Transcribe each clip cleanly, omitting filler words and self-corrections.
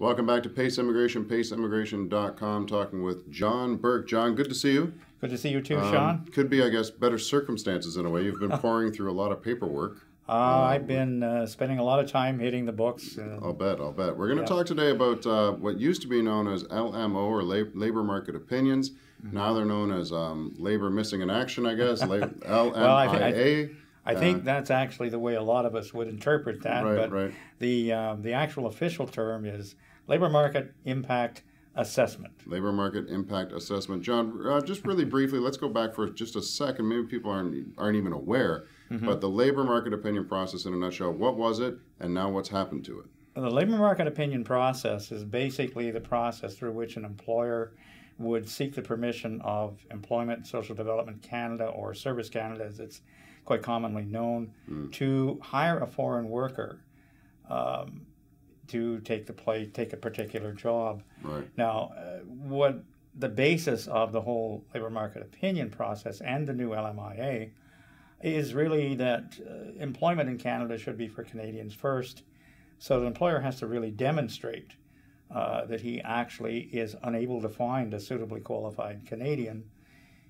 Welcome back to Pace Immigration, paceimmigration.com, talking with John Burke. John, good to see you. Good to see you too, Sean. Could be, I guess, better circumstances in a way. You've been pouring through a lot of paperwork. I've been spending a lot of time hitting the books. I'll bet. We're going to talk today about what used to be known as LMO, or Labor Market Opinions. Now they're known as Labor Missing in Action, I guess, LMIA. Well, I think that's actually the way a lot of us would interpret that. Right. The actual official term is Labor Market Impact Assessment. Labor Market Impact Assessment. John, just really briefly, let's go back for just a second. Maybe people aren't even aware, but the Labor Market Opinion process in a nutshell, what was it, and now what's happened to it? The Labor Market Opinion process is basically the process through which an employer would seek the permission of Employment and Social Development Canada, or Service Canada as it's quite commonly known, to hire a foreign worker to take a particular job. Right. Now, what the basis of the whole labor market opinion process and the new LMIA is really that employment in Canada should be for Canadians first. So the employer has to really demonstrate that he actually is unable to find a suitably qualified Canadian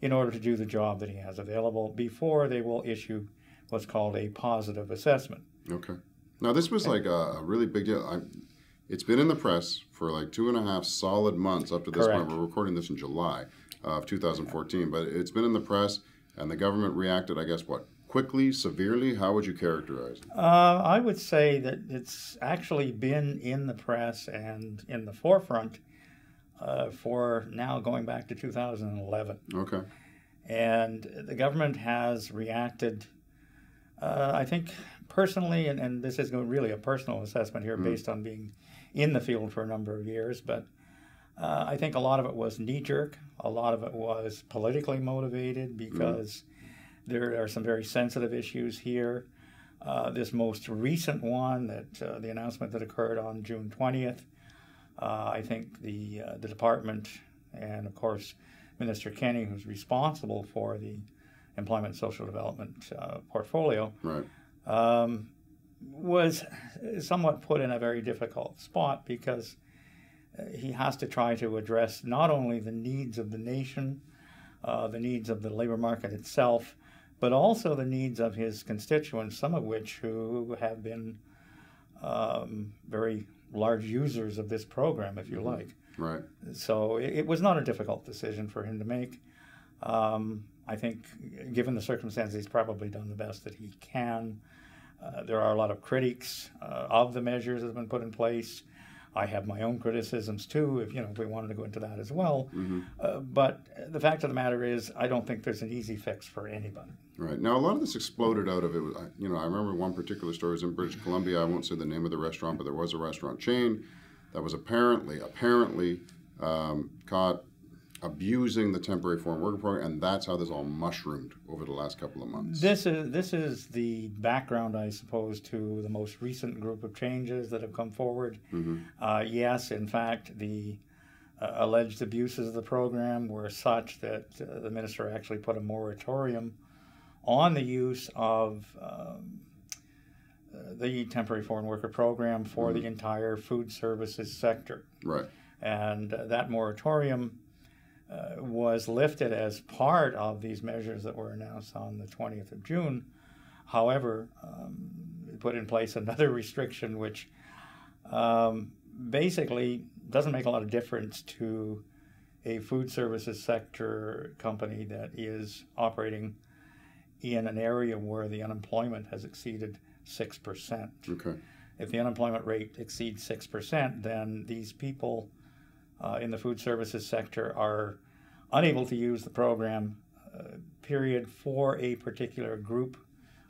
in order to do the job that he has available before they will issue what's called a positive assessment. Okay. Now, this was like a really big deal. It's been in the press for like 2.5 solid months up to this point. We're recording this in July of 2014, but it's been in the press, and the government reacted, I guess, quickly, severely? How would you characterize it? I would say that it's actually been in the press and in the forefront for now going back to 2011. Okay. And the government has reacted, I think, personally, and this is really a personal assessment here based on being in the field for a number of years, but I think a lot of it was knee-jerk. A lot of it was politically motivated because there are some very sensitive issues here. This most recent one, that the announcement that occurred on June 20th, I think the department and, of course, Minister Kenny, who's responsible for the Employment and Social Development portfolio, was somewhat put in a very difficult spot because he has to try to address not only the needs of the nation, the needs of the labor market itself, but also the needs of his constituents, some of which who have been very large users of this program, if you like. Right. So it was not a difficult decision for him to make. I think, given the circumstances, he's probably done the best that he can. There are a lot of critiques of the measures that have been put in place. I have my own criticisms too, if we wanted to go into that as well. But the fact of the matter is, I don't think there's an easy fix for anybody. Right. Now, a lot of this exploded out of it. I remember one particular story was in British Columbia. I won't say the name of the restaurant, but there was a restaurant chain that was apparently caught abusing the temporary foreign worker program, and that's how this all mushroomed over the last couple of months. This is the background, I suppose, to the most recent group of changes that have come forward. Yes, in fact, the alleged abuses of the program were such that the minister actually put a moratorium on the use of the temporary foreign worker program for the entire food services sector. Right. And that moratorium was lifted as part of these measures that were announced on the 20th of June. However, it put in place another restriction which basically doesn't make a lot of difference to a food services sector company that is operating in an area where the unemployment has exceeded 6%. Okay. If the unemployment rate exceeds 6%, then these people in the food services sector are unable to use the program, period, for a particular group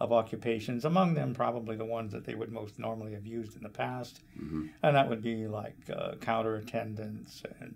of occupations, among them probably the ones that they would most normally have used in the past. And that would be like counter attendants and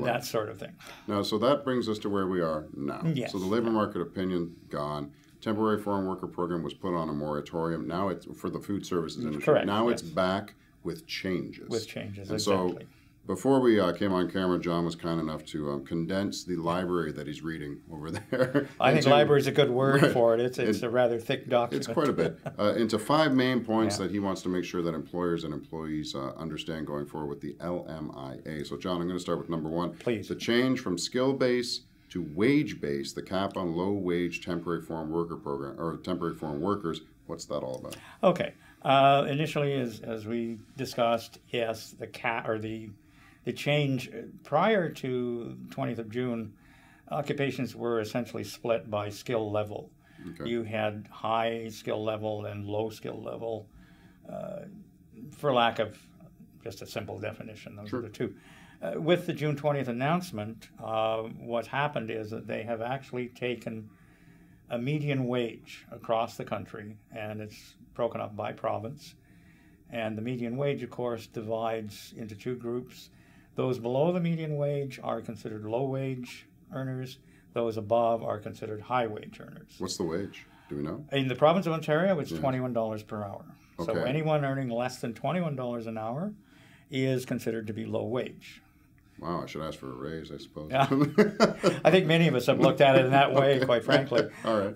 that sort of thing. Now, so that brings us to where we are now. Yes. So the labor market opinion gone. Temporary foreign worker program was put on a moratorium. Now it's for the food services industry. Correct. Now it's back with changes. With changes, and exactly. So Before we came on camera, John was kind enough to condense the library that he's reading over there. I think library is a good word for it. It's a rather thick document. It's quite a bit. Into 5 main points that he wants to make sure that employers and employees understand going forward with the LMIA. So, John, I'm going to start with number 1. Please. The change from skill-based to wage-based, the cap on low-wage temporary foreign worker program, or temporary foreign workers. What's that all about? Okay. Initially, as we discussed, yes, the cap or the change prior to 20th of June, occupations were essentially split by skill level. Okay. You had high skill level and low skill level, for lack of just a simple definition. Those are the two. With the June 20th announcement, what happened is that they have actually taken a median wage across the country, and it's broken up by province. And the median wage, of course, divides into 2 groups. Those below the median wage are considered low-wage earners. Those above are considered high-wage earners. What's the wage? Do we know? In the province of Ontario, it's $21 per hour. Okay. So anyone earning less than $21 an hour is considered to be low-wage. Wow, I should ask for a raise, I suppose. Yeah. I think many of us have looked at it in that way, quite frankly. All right.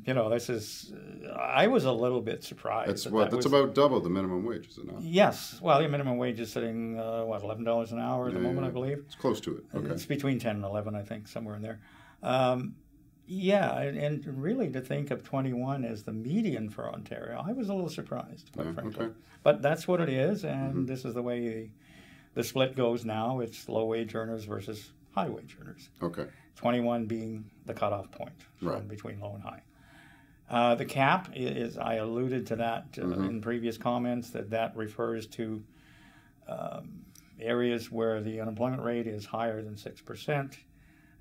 You know, this is, I was a little bit surprised. That's about double the minimum wage, is it not? Yes. Well, the minimum wage is sitting, $11 an hour at the moment, I believe. It's close to it. Okay. It's between 10 and 11, I think, somewhere in there. And really to think of 21 as the median for Ontario, I was a little surprised, quite frankly. Okay. But that's what it is, and this is the way the split goes now. It's low-wage earners versus high-wage earners. Okay. 21 being the cutoff point between low and high. The cap is, I alluded to that in previous comments, that refers to areas where the unemployment rate is higher than 6%,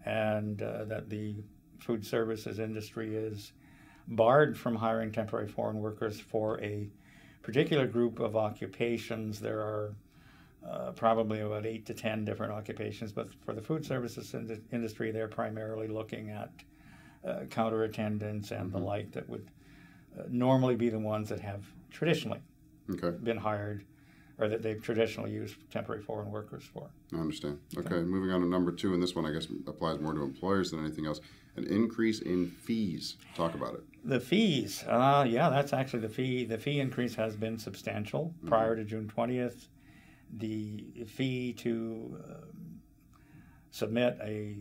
and that the food services industry is barred from hiring temporary foreign workers for a particular group of occupations. There are probably about 8 to 10 different occupations, but for the food services industry, they're primarily looking at counter attendants and the like that would normally be the ones that have traditionally been hired, or that they've traditionally used temporary foreign workers for. I understand. Okay, moving on to number 2, and this one I guess applies more to employers than anything else. An increase in fees. Talk about it. The fees, that's actually the fee. The fee increase has been substantial. Prior to June 20th, the fee to submit a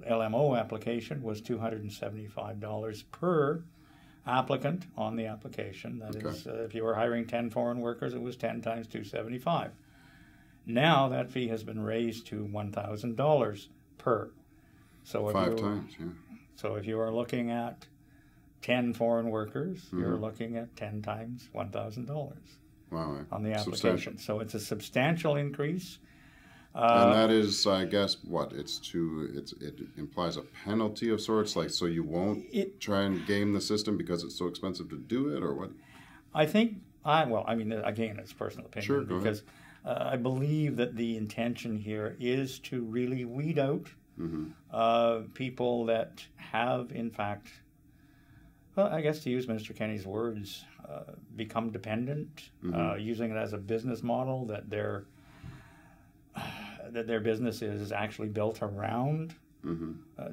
LMO application was $275 per applicant on the application. That is, if you were hiring 10 foreign workers, it was 10 times $275. Now that fee has been raised to $1,000 per. So 5 times, yeah. So if you are looking at 10 foreign workers, you're looking at 10 times $1,000. Wow, on the application. So it's a substantial increase. And that is, I guess, what? It implies a penalty of sorts, like, so you won't try and game the system because it's so expensive to do it, or what? I think, again, it's personal opinion. Sure, go because I believe that the intention here is to really weed out people that have, in fact, well, I guess to use Minister Kenney's words, become dependent, using it as a business model, that their business is actually built around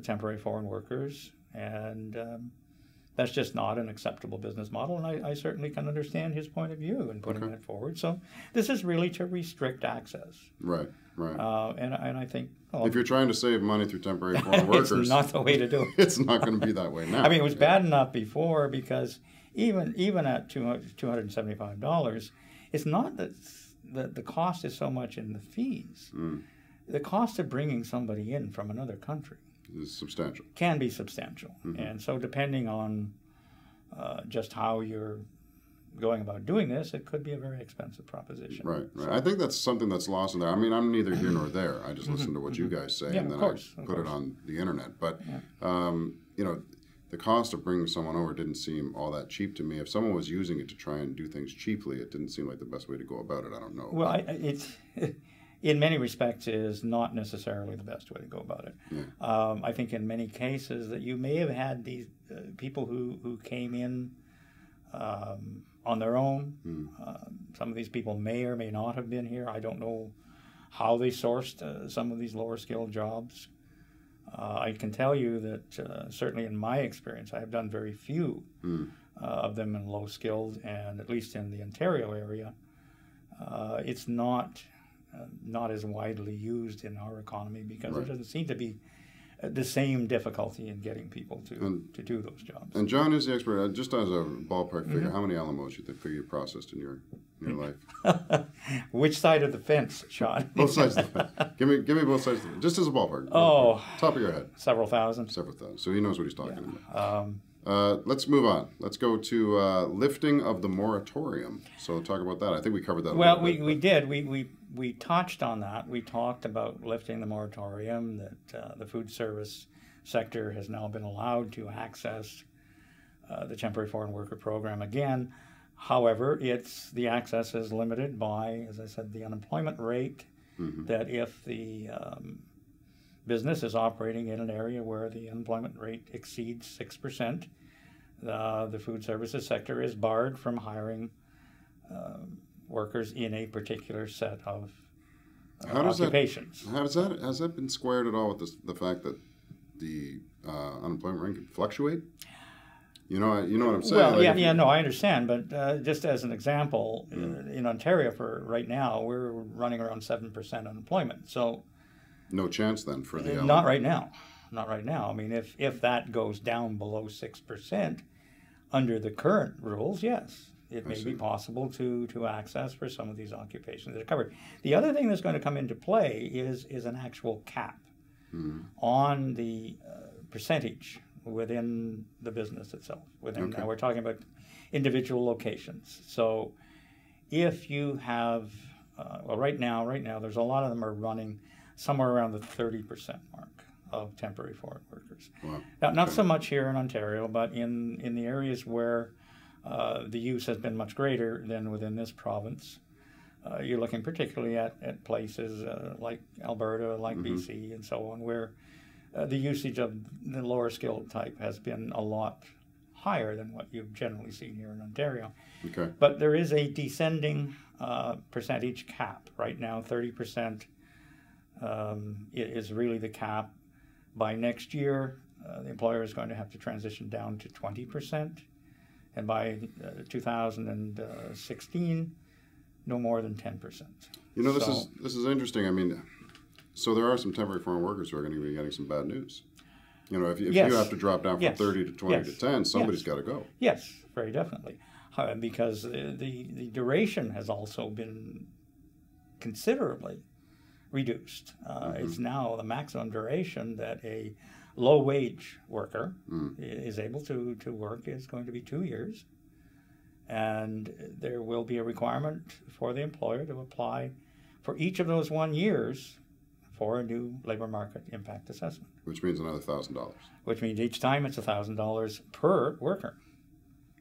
temporary foreign workers, and that's just not an acceptable business model. And I certainly can understand his point of view in putting that forward. So this is really to restrict access. Right. And I think, if you're trying to save money through temporary foreign workers, it's not the way to do it. It's not going to be that way now. I mean, it was bad enough before, because even at $275, it's not that the cost is so much in the fees. The cost of bringing somebody in from another country is substantial. Can be substantial, and so depending on just how you're going about doing this, it could be a very expensive proposition. Right. I think that's something that's lost in there. I mean, I'm neither here nor there. I just listen to what you guys say, and then I put it on the internet. But, the cost of bringing someone over didn't seem all that cheap to me. If someone was using it to try and do things cheaply, it didn't seem like the best way to go about it. I don't know. Well, it's in many respects is not necessarily the best way to go about it. Yeah. I think in many cases that you may have had these people who came in on their own. Some of these people may or may not have been here. I don't know how they sourced some of these lower skilled jobs. I can tell you that certainly in my experience, I have done very few of them in low skilled, and at least in the Ontario area, it's not as widely used in our economy because there doesn't seem to be the same difficulty in getting people to do those jobs. And John is the expert. Just as a ballpark figure, how many LMOs you think you processed in your life? Which side of the fence, Sean? Both sides of the fence. Give me both sides. Just as a ballpark. Oh, top of your head. Several thousand. Several thousand. So he knows what he's talking about. Let's move on. Let's go to lifting of the moratorium. So talk about that. I think we covered that. Well, we did. We touched on that. We talked about lifting the moratorium, that the food service sector has now been allowed to access the temporary foreign worker program again. However, the access is limited by, as I said, the unemployment rate, that if the business is operating in an area where the unemployment rate exceeds 6%, the food services sector is barred from hiring workers in a particular set of occupations. Has that been squared at all with the fact that the unemployment rate can fluctuate? You know what I'm saying? Well, no, I understand, but just as an example, in Ontario for right now, we're running around 7% unemployment. So no chance then for the not right now. Not right now. I mean, if that goes down below 6% under the current rules, yes, it may be possible to access for some of these occupations that are covered. The other thing that's going to come into play is an actual cap on the percentage within the business itself. Now we're talking about individual locations. So if you have, right now, there's a lot of them are running somewhere around the 30% mark of temporary foreign workers. Wow. Now, not so much here in Ontario, but in the areas where the use has been much greater than within this province. You're looking particularly at places like Alberta, like BC, and so on, where the usage of the lower skilled type has been a lot higher than what you've generally seen here in Ontario. Okay. But there is a descending percentage cap. Right now, 30% is really the cap. By next year, the employer is going to have to transition down to 20%. And by 2016, no more than 10%. You know, this is interesting. I mean, so there are some temporary foreign workers who are going to be getting some bad news. You know, if you have to drop down from 30 to 20 to 10, somebody's got to go. Yes, very definitely. Because the duration has also been considerably reduced. It's now the maximum duration that a low-wage worker is able to work is going to be 2 years. And there will be a requirement for the employer to apply for each of those 1 years for a new labor market impact assessment. Which means another $1,000. Which means each time it's $1,000 per worker.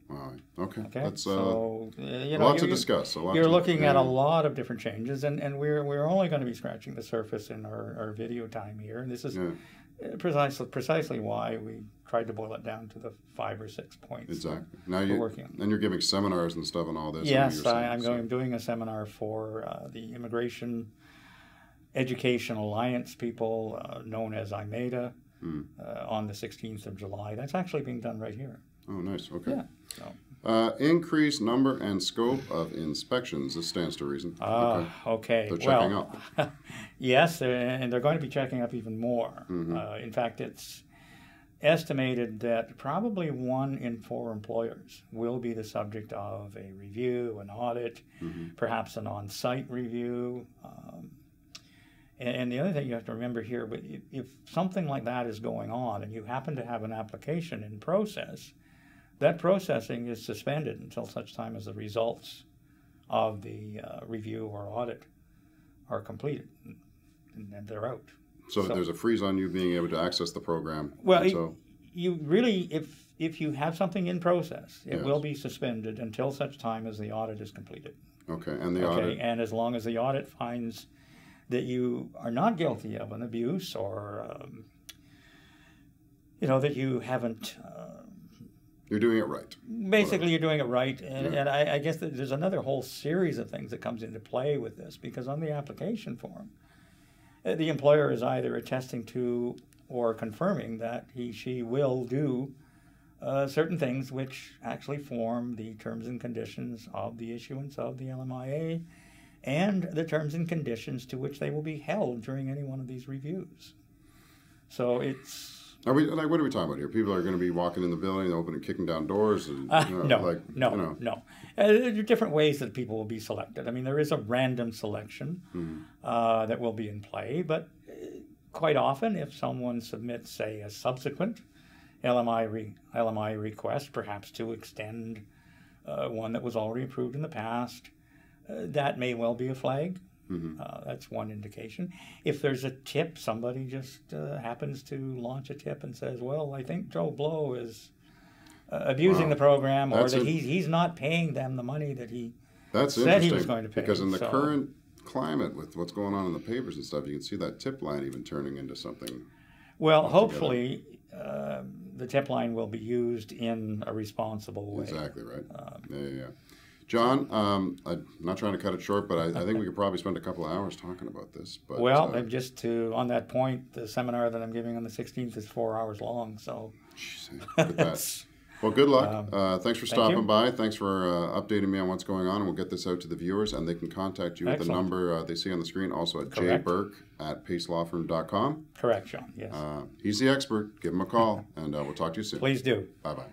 Wow. Okay. That's a lot to discuss. You're looking at a lot of different changes, and we're only going to be scratching the surface in our video time here. And this is precisely why we tried to boil it down to the 5 or 6 points. Exactly. Now we're working on. And you're giving seminars and stuff on all this. Yes, I'm doing a seminar for the Immigration Education Alliance people, known as IMEDA, on the 16th of July. That's actually being done right here. Oh, nice. Okay. Yeah. So. Increase number and scope of inspections. This stands to reason. Okay. They're checking up. Yes, and they're going to be checking up even more. In fact, it's estimated that probably 1 in 4 employers will be the subject of a review, an audit, perhaps an on-site review. And the other thing you have to remember here, but if something like that is going on and you happen to have an application in process, that processing is suspended until such time as the results of the review or audit are completed, and they're out. So there's a freeze on you being able to access the program. Well, you really, if you have something in process, it will be suspended until such time as the audit is completed. Okay, and the audit? And as long as the audit finds that you are not guilty of an abuse or, that you haven't You're doing it right. Basically, you're doing it right. And I guess that there's another whole series of things that comes into play with this, because on the application form, the employer is either attesting to or confirming that she will do certain things which actually form the terms and conditions of the issuance of the LMIA and the terms and conditions to which they will be held during any one of these reviews. So it's... what are we talking about here? People are going to be walking in the building, opening, kicking down doors? And, no. There are different ways that people will be selected. I mean, there is a random selection that will be in play, but quite often if someone submits, say, a subsequent LMI request, perhaps to extend one that was already approved in the past, that may well be a flag. That's one indication. If there's a tip, somebody just happens to launch a tip and says, well, I think Joe Blow is abusing the program, or that he's not paying them the money that he said he was going to pay. Because in the current climate with what's going on in the papers and stuff, you can see that tip line even turning into something. Well, hopefully the tip line will be used in a responsible way. Exactly right. Yeah. John, I'm not trying to cut it short, but I think we could probably spend a couple of hours talking about this. But, well, just on that point, the seminar that I'm giving on the 16th is 4 hours long. So, look at that. Well, good luck. Thanks for stopping by. Thanks for updating me on what's going on. And we'll get this out to the viewers, and they can contact you at the number they see on the screen, also at jburke@pacelawfirm.com. Correct, Sean. Yes. He's the expert. Give him a call, and we'll talk to you soon. Please do. Bye-bye.